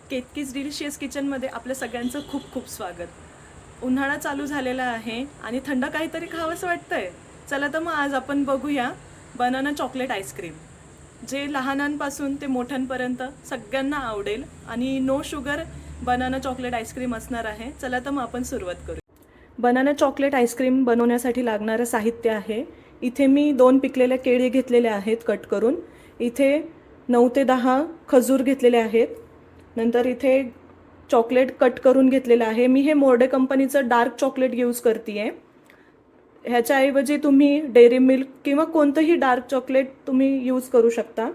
केतकीज delicious किचनमध्ये आपल्या सगळ्यांचं खूप खूप स्वागत। उन्हाळा चालू झालेला आहे आणि थंड काहीतरी खावंसं वाटतंय। चला तर मग आज आपण बघूया बनाना चॉकलेट आईस्क्रीम, जे लहानांपासून ते मोठ्यांपर्यंत सगळ्यांना आवडेल आणि no sugar banana chocolate ice cream असणार आहे। चला तर मग आपण सुरुवात करू। बनाना चॉकलेट आईस्क्रीम बनवण्यासाठी लागणारं साहित्य आहे, इथे मी 2 पिकलेल्या केळी घेतलेले आहेत कट करून, इथे 9 ते 10 खजूर घेतलेले आहेत, नंतर इथे चॉकलेट कट करून घेतलेलं आहे। मी हे मोर्डे कंपनीचं डार्क चॉकलेट यूज करते। ह्याच्याऐवजी तुम्ही डेअरी मिल्क किंवा कोणतंही डार्क चॉकलेट तुम्ही यूज करू शकता।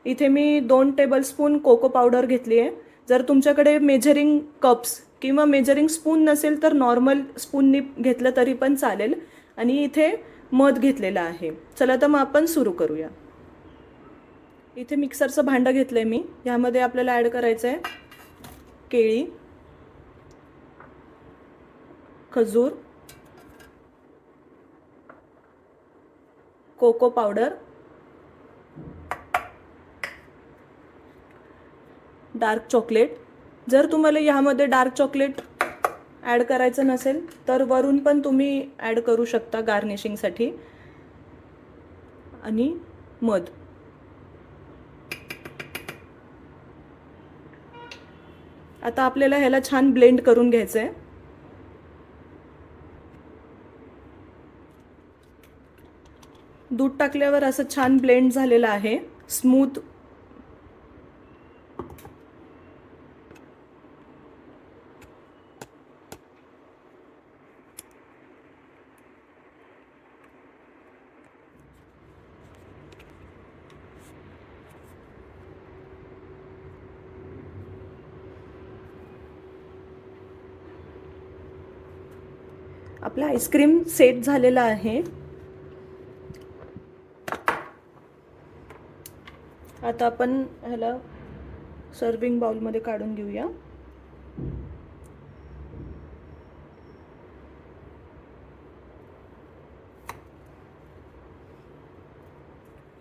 इथे मी 2 टेबलस्पून कोको पावडर घेतली आहे। जर तुमच्याकडे मेजरिंग कप्स किंवा मेजरिंग स्पून नसेल तर नॉर्मल स्पूननी घेतलं तरी पण चालेल। आणि इथे मध घेतलेलं आहे। चला तर मग आपण सुरू करूया। इथे मिक्सरचं भांडं घेतलंय मी, यामध्ये आपल्याला ॲड करायचं आहे केळी, खजूर, कोको पावडर, डार्क चॉकलेट। जर तुम्हाला यामध्ये डार्क चॉकलेट ॲड करायचं नसेल तर वरून पण तुम्ही ॲड करू शकता गार्निशिंगसाठी, आणि मध। आता आपल्याला ह्याला छान ब्लेंड करून घ्यायचं आहे। दूध टाकल्यावर असं छान ब्लेंड झालेलं आहे, स्मूथ। आपला आईस्क्रीम सेट झालेला आहे। आता आपण ह्याला सर्विंग बाउलमध्ये काढून घेऊया।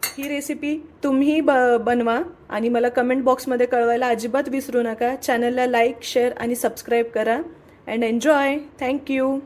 ही रेसिपी तुम्ही बनवा आणि मला कमेंट बॉक्समध्ये कळवायला अजिबात विसरू नका। चॅनलला लाईक, शेअर आणि सबस्क्राईब करा। And enjoy. थँक्यू।